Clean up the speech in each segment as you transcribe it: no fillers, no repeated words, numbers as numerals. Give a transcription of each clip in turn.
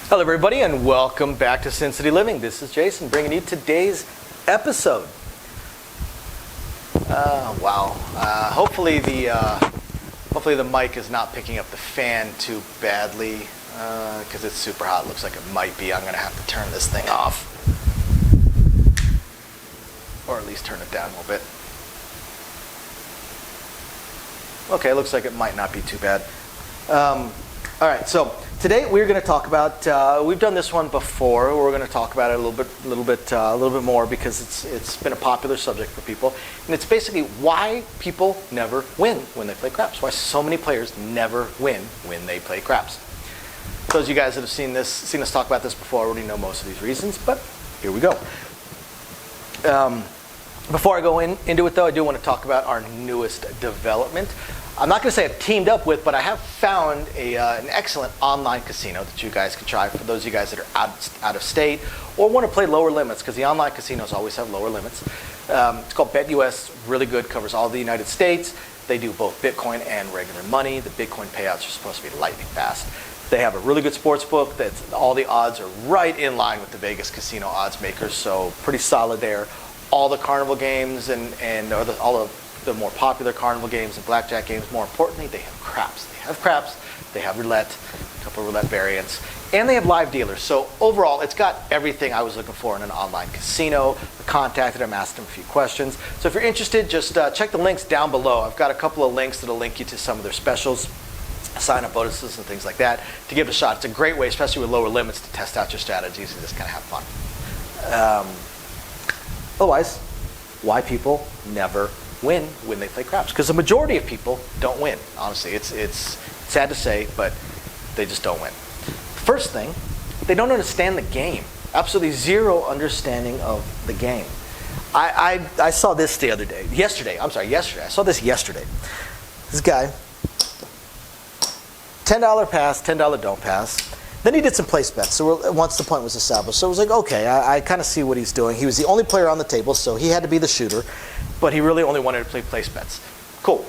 Hello everybody and welcome back to Sin City Living. This is Jason bringing you today's episode. Wow. Hopefully the mic is not picking up the fan too badly because it's super hot. Looks like it might be. I'm going to have to turn this thing off. Or at least turn it down a little bit. Okay, looks like it might not be too bad. All right, so today we're going to talk about. We've done this one before. We're going to talk about it a little bit more because it's been a popular subject for people, and it's basically why people never win when they play craps. Why so many players never win when they play craps. Those of you guys that have seen us talk about this before already know most of these reasons, but here we go. Before I go into it, though, I do want to talk about our newest development. I'm not going to say I've teamed up with, but I have found an excellent online casino that you guys can try for those of you guys that are out of state or want to play lower limits, because the online casinos always have lower limits. It's called BetUS, really good, covers all the United States. They do both Bitcoin and regular money. The Bitcoin payouts are supposed to be lightning fast. They have a really good sports book. All the odds are right in line with the Vegas casino odds makers, so pretty solid there. All the carnival games and all of the more popular carnival games and blackjack games. More importantly, they have craps. They have roulette, a couple of roulette variants, and they have live dealers. So overall, it's got everything I was looking for in an online casino. I contacted them, asked them a few questions. So if you're interested, just check the links down below. I've got a couple of links that'll link you to some of their specials, sign-up bonuses and things like that to give it a shot. It's a great way, especially with lower limits, to test out your strategies and just kind of have fun. Otherwise, why people never win when they play craps? Because the majority of people don't win. Honestly, it's sad to say, but they just don't win. First thing, they don't understand the game. Absolutely zero understanding of the game. I saw this yesterday. I saw this yesterday. This guy, $10 pass, $10 don't pass. Then he did some place bets. So once the point was established, so it was like, okay, I kind of see what he's doing. He was the only player on the table, so he had to be the shooter, but he really only wanted to play place bets. Cool.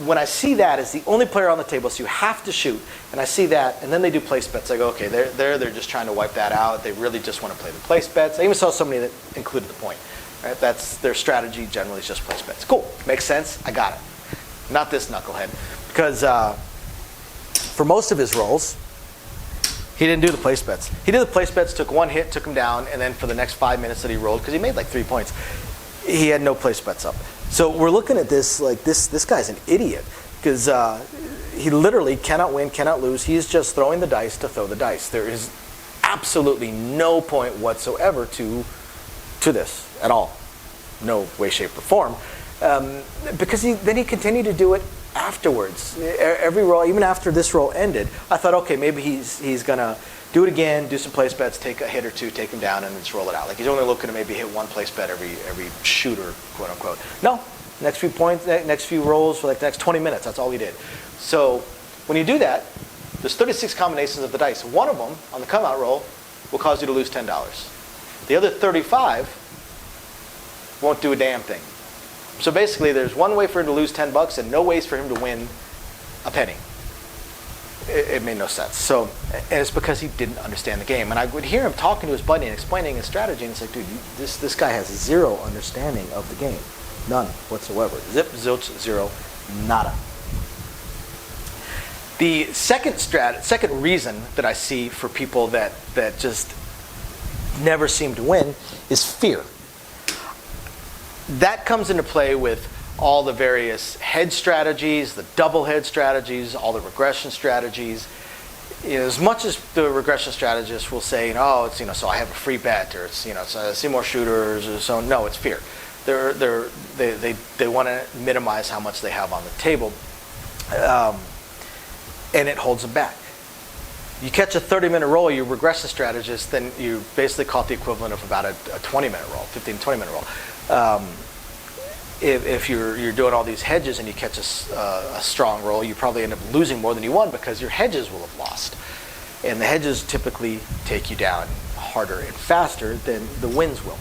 When I see that as the only player on the table, so you have to shoot, and I see that, and then they do place bets, I go, okay, they're just trying to wipe that out. They really just want to play the place bets. I even saw somebody that included the point. Right? That's their strategy. Generally, is just place bets. Cool. Makes sense. I got it. Not this knucklehead, because for most of his rolls, he didn't do the place bets. He did the place bets, took one hit, took him down, and then for the next 5 minutes that he rolled, because he made like 3 points, he had no place bets up. So we're looking at this like this guy's an idiot, because he literally cannot win, cannot lose. He's just throwing the dice to throw the dice. There is absolutely no point whatsoever to this at all. No way, shape, or form. Because then he continued to do it afterwards. Every roll, even after this roll ended, I thought, okay, maybe he's gonna do it again, do some place bets, take a hit or two, take him down, and just roll it out. Like he's only looking to maybe hit one place bet every shooter, quote unquote. No, next few points, next few rolls for like the next 20 minutes. That's all he did. So when you do that, there's 36 combinations of the dice. One of them on the come out roll will cause you to lose $10. The other 35 won't do a damn thing. So basically, there's one way for him to lose $10 and no ways for him to win a penny. It made no sense. So, and it's because he didn't understand the game. And I would hear him talking to his buddy and explaining his strategy, and it's like, dude, this guy has zero understanding of the game. None whatsoever. Zip, zilch, zero, nada. The second reason that I see for people that just never seem to win is fear. That comes into play with all the various hedge strategies, the double hedge strategies, all the regression strategies. As much as the regression strategists will say, oh, it's so I have a free bet, or it's so I see more shooters, or so. No, it's fear. They want to minimize how much they have on the table, and it holds them back. You catch a 30-minute roll, you regression strategist, then you basically caught the equivalent of about a 20-minute roll, 15, 20-minute roll. If you're doing all these hedges and you catch a strong roll, you probably end up losing more than you won because your hedges will have lost. And the hedges typically take you down harder and faster than the wins will.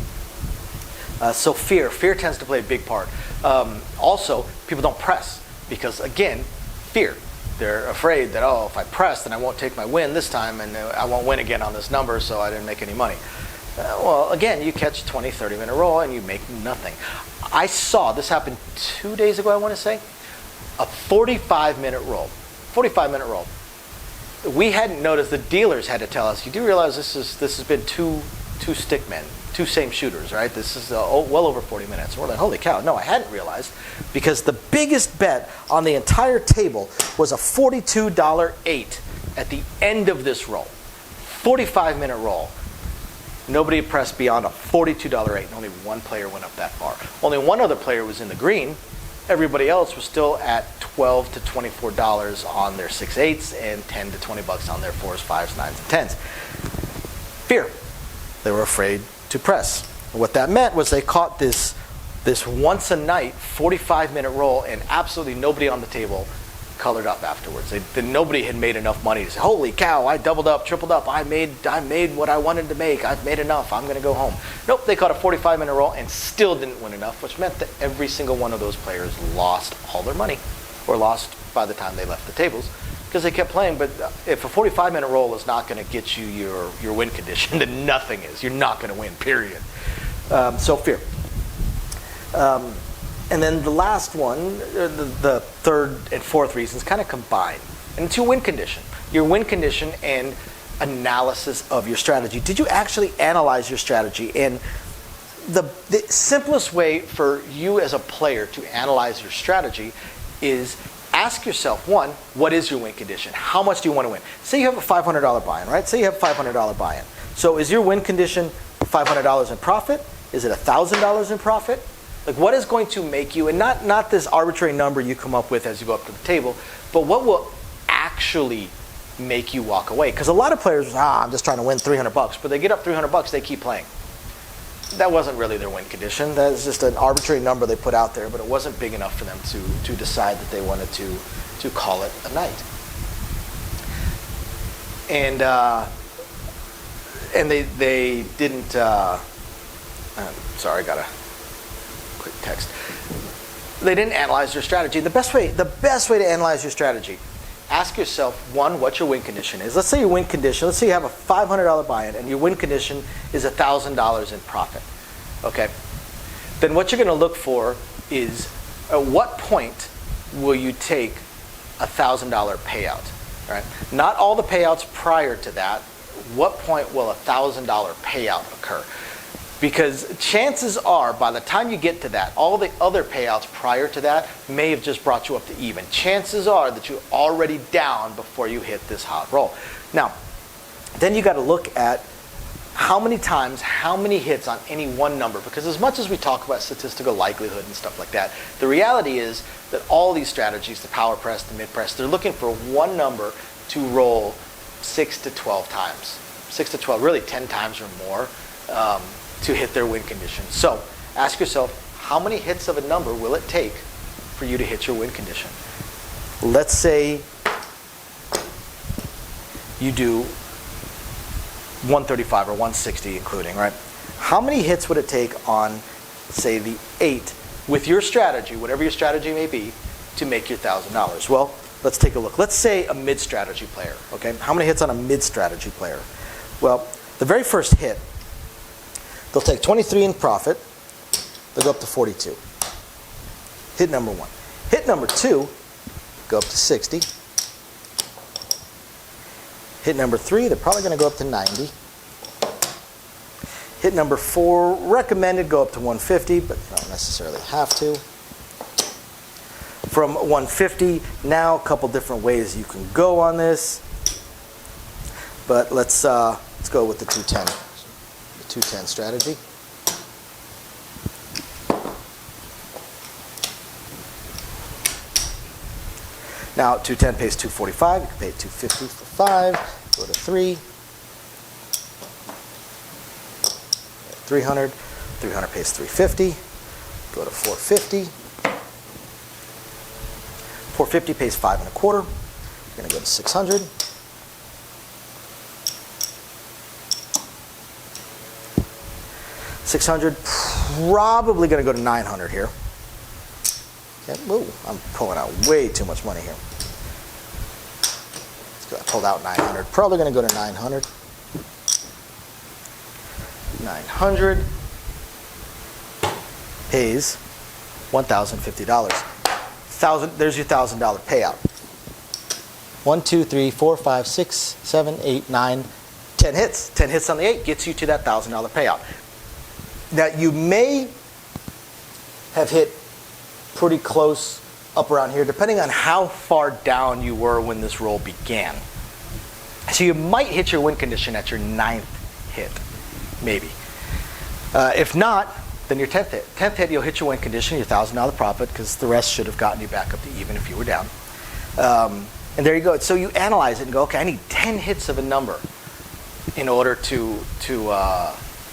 So fear tends to play a big part. Also, people don't press because, again, fear. they're afraid that, oh, if I press, then I won't take my win this time, and I won't win again on this number, so I didn't make any money. Well, again, you catch a 20, 30-minute roll, and you make nothing. I saw, this happened 2 days ago, I want to say, a 45-minute roll. 45-minute roll. We hadn't noticed, the dealers had to tell us, you do realize this has been two stick men, two same shooters, right? This is well over 40 minutes. And we're like, holy cow. No, I hadn't realized, because the biggest bet on the entire table was a $42.08 at the end of this roll. 45-minute roll. Nobody pressed beyond a $42.08, and only one player went up that far. Only one other player was in the green. Everybody else was still at $12 to $24 on their 6/8s and $10 to $20 on their 4s, 5s, 9s, and 10s. Fear. They were afraid to press. And what that meant was they caught this once a night 45-minute roll, and absolutely nobody on the table colored up afterwards. Nobody had made enough money to say, holy cow, I doubled up, tripled up, I made what I wanted to make, I've made enough, I'm going to go home. Nope, they caught a 45-minute roll and still didn't win enough, which meant that every single one of those players lost all their money, or lost by the time they left the tables, because they kept playing. But if a 45-minute roll is not going to get you your win condition, then nothing is. You're not going to win, period. So fear. And then the last one, the third and fourth reasons, kind of combine. And it's your win condition. Your win condition and analysis of your strategy. Did you actually analyze your strategy? And the simplest way for you as a player to analyze your strategy is ask yourself, one, what is your win condition? How much do you want to win? Say you have a $500 buy-in, right? Say you have a $500 buy-in. So is your win condition $500 in profit? Is it $1,000 in profit? Like, what is going to make you, and not this arbitrary number you come up with as you go up to the table, but what will actually make you walk away? Because a lot of players, I'm just trying to win $300, but they get up $300, they keep playing. That wasn't really their win condition. That is just an arbitrary number they put out there, but it wasn't big enough for them to decide that they wanted to call it a night. And they didn't. Sorry, I got a quick text. They didn't analyze their strategy. The best way to analyze your strategy, ask yourself, one, what your win condition is. Let's say your win condition, let's say you have a $500 buy-in and your win condition is $1,000 in profit. Okay? Then what you're going to look for is, at what point will you take a $1,000 payout? Right? Not all the payouts prior to that. What point will a $1,000 payout occur? Because chances are, by the time you get to that, all the other payouts prior to that may have just brought you up to even. Chances are that you're already down before you hit this hot roll. Now, then you got to look at how many times, how many hits on any one number. Because as much as we talk about statistical likelihood and stuff like that, the reality is that all these strategies, the power press, the mid press, they're looking for one number to roll 6 to 12 times. 6 to 12, really 10 times or more. To hit their win condition. So ask yourself, how many hits of a number will it take for you to hit your win condition? Let's say you do 135 or 160 including, right? How many hits would it take on, say, the 8 with your strategy, whatever your strategy may be, to make your $1,000? Well, let's take a look. Let's say a mid-strategy player, okay? How many hits on a mid-strategy player? Well, the very first hit, they'll take 23 in profit. They'll go up to 42. Hit number 1. Hit number 2, go up to 60. Hit number 3, they're probably going to go up to 90. Hit number 4, recommended go up to 150, but don't necessarily have to. From 150, now a couple different ways you can go on this. But let's go with the 210. 210 strategy. Now 210 pays 245. You can pay 250 for 5. Go to 3. 300. 300 pays 350. Go to 450. 450 pays 5 1/4. We're going to go to 600. 600, probably going to go to 900 here. Okay. Ooh, I'm pulling out way too much money here. pulled out 900. Probably going to go to 900. 900 pays $1,050. There's your $1,000 payout. 1, 2, 3, 4, 5, 6, 7, 8, 9, 10 hits. 10 hits on the 8 gets you to that $1,000 payout. Now you may have hit pretty close up around here, depending on how far down you were when this roll began. So you might hit your win condition at your 9th hit, maybe. If not, then your 10th hit. 10th hit, you'll hit your win condition, your $1,000 profit, because the rest should have gotten you back up to even if you were down. And there you go. So you analyze it and go, okay, I need 10 hits of a number in order to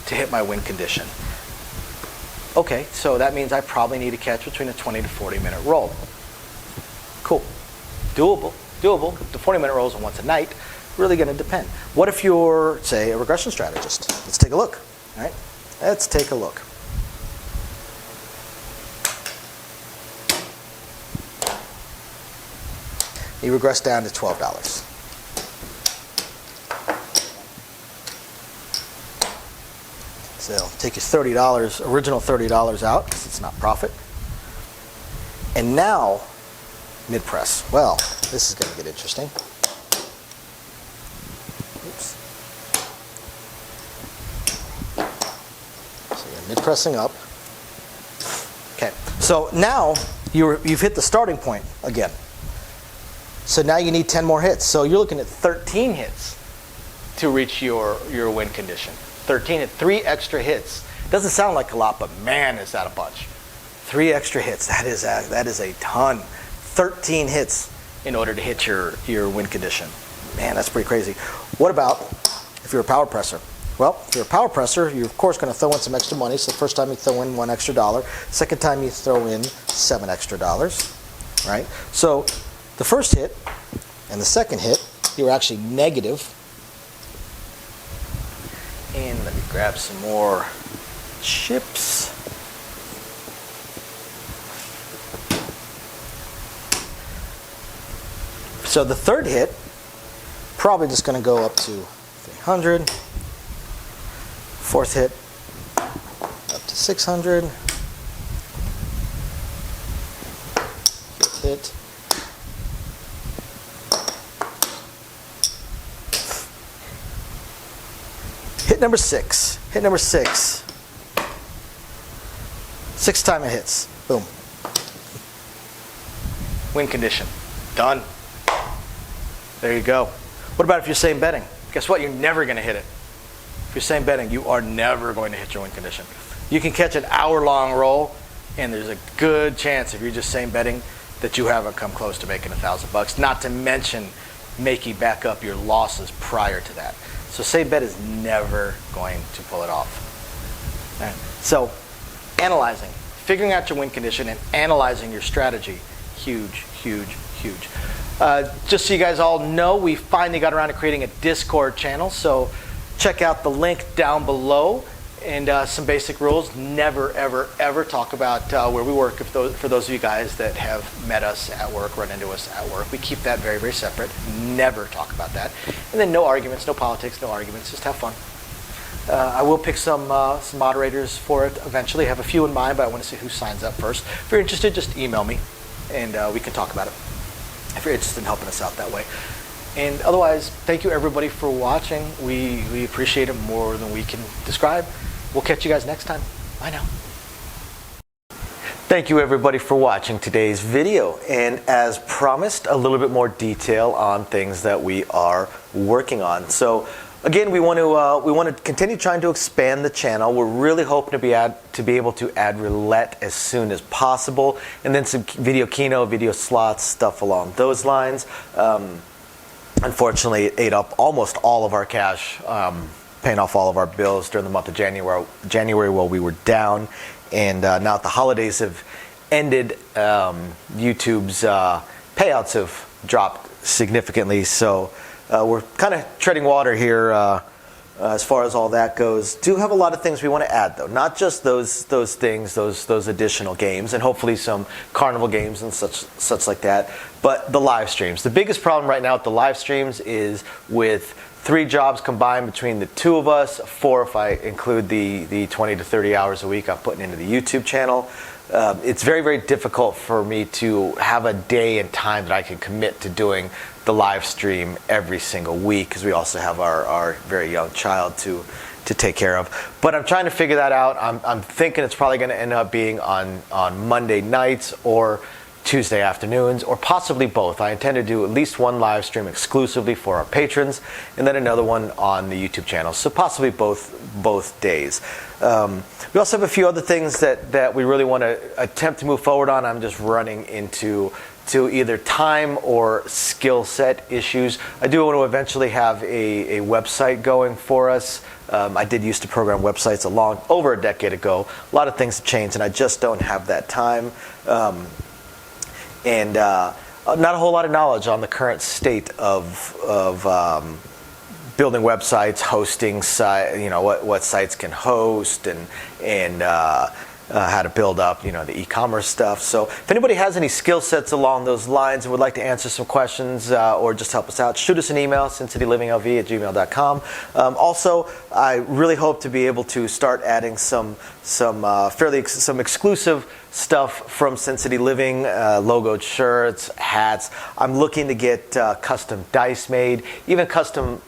hit my win condition. Okay, so that means I probably need to catch between a 20 to 40 minute roll. Cool. Doable. The 40-minute rolls are once a night. Really going to depend. What if you're, say, a regression strategist? Let's take a look. All right? Let's take a look. You regress down to $12. So take your $30, original $30 out, because it's not profit. And now, mid-press. Well, this is going to get interesting. Oops. So you're mid-pressing up. Okay, so now you've hit the starting point again. So now you need 10 more hits. So you're looking at 13 hits to reach your win condition. 13 and 3 extra hits. Doesn't sound like a lot, but man, is that a bunch. 3 extra hits. That is a ton. 13 hits in order to hit your win condition. Man, that's pretty crazy. What about if you're a power presser? Well, if you're a power presser, you're of course going to throw in some extra money. So the first time you throw in $1 extra. Second time you throw in $7 extra. Right? So the first hit and the second hit, you were actually negative. And let me grab some more chips. So the third hit, probably just going to go up to 300. Fourth hit, up to 600. Fifth hit. Hit number 6. Hit number 6. 6 time it hits. Boom. Win condition. Done. There you go. What about if you're same betting? Guess what? You're never going to hit it. If you're same betting, you are never going to hit your win condition. You can catch an hour-long roll, and there's a good chance if you're just same betting that you haven't come close to making $1,000. Not to mention making back up your losses prior to that. So same bet is never going to pull it off. All right. So analyzing, figuring out your win condition, and analyzing your strategy, huge, huge, huge. Just so you guys all know, we finally got around to creating a Discord channel. So check out the link down below and some basic rules. Never, ever, ever talk about where we work for those of you guys that have met us at work, run into us at work. We keep that very, very separate. Never talk about that. And then no arguments, no politics, no arguments. Just have fun. I will pick some moderators for it eventually. I have a few in mind, but I want to see who signs up first. If you're interested, just email me, and we can talk about it if you're interested in helping us out that way. And otherwise, thank you everybody for watching. We appreciate it more than we can describe. We'll catch you guys next time. Bye now. Thank you everybody for watching today's video. And as promised, a little bit more detail on things that we are working on. So again, we want to continue trying to expand the channel. We're really hoping to be able to add roulette as soon as possible, and then some video keno, video slots, stuff along those lines. Unfortunately, it ate up almost all of our cash, paying off all of our bills during the month of January while we were down. And now that the holidays have ended, YouTube's payouts have dropped significantly. So we're kind of treading water here, as far as all that goes. Do have a lot of things we want to add, though. Not just those things, those additional games, and hopefully some carnival games and such like that, but the live streams. The biggest problem right now with the live streams is with 3 jobs combined between the 2 of us, 4 if I include the 20 to 30 hours a week I'm putting into the YouTube channel. It's very, very difficult for me to have a day and time that I can commit to doing the live stream every single week, because we also have our very young child to take care of. But I'm trying to figure that out. I'm thinking it's probably going to end up being on Monday nights or Tuesday afternoons, or possibly both. I intend to do at least one live stream exclusively for our patrons, and then another one on the YouTube channel. So possibly both days. We also have a few other things that we really want to attempt to move forward on. I'm just running into either time or skill set issues. I do want to eventually have a website going for us. I did used to program websites over a decade ago. A lot of things have changed, and I just don't have that time. And not a whole lot of knowledge on the current state of building websites, hosting what sites can host, and how to build up the e-commerce stuff. So if anybody has any skill sets along those lines and would like to answer some questions or just help us out, shoot us an email, sincitylivingLV@gmail.com. Also, I really hope to be able to start adding some exclusive stuff from Sin City Living, logoed shirts, hats. I'm looking to get custom dice made, even custom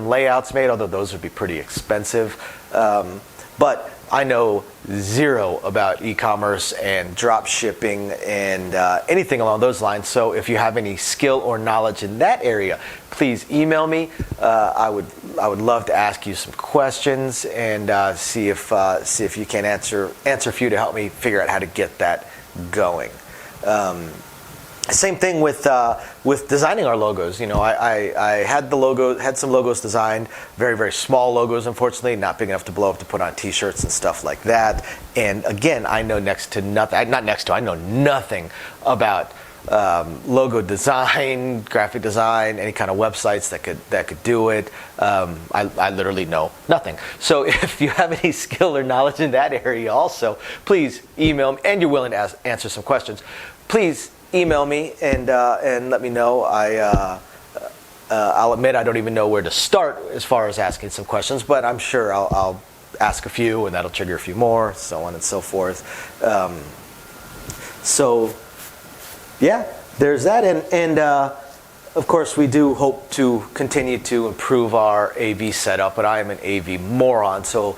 layouts made, although those would be pretty expensive. But I know zero about e-commerce and drop shipping and anything along those lines. So if you have any skill or knowledge in that area, please email me. I would love to ask you some questions and see if you can answer a few to help me figure out how to get that going. Same thing with designing our logos. I had some logos designed, very, very small logos, unfortunately, not big enough to blow up to put on T-shirts and stuff like that. And again, I know I know nothing about logo design, graphic design, any kind of websites that could do it. I literally know nothing. So if you have any skill or knowledge in that area also, please email me, and you're willing to answer some questions, please email me and let me know. I'll admit I don't even know where to start as far as asking some questions, but I'm sure I'll ask a few, and that'll trigger a few more, so on and so forth. So yeah, there's that, and of course we do hope to continue to improve our AV setup, but I am an AV moron, so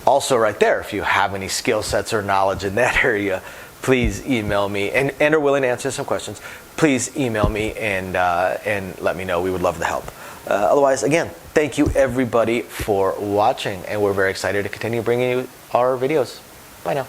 also right there, if you have any skill sets or knowledge in that area, please email me, and are willing to answer some questions. Please email me and let me know. We would love the help. Otherwise, again, thank you everybody for watching, and we're very excited to continue bringing you our videos. Bye now.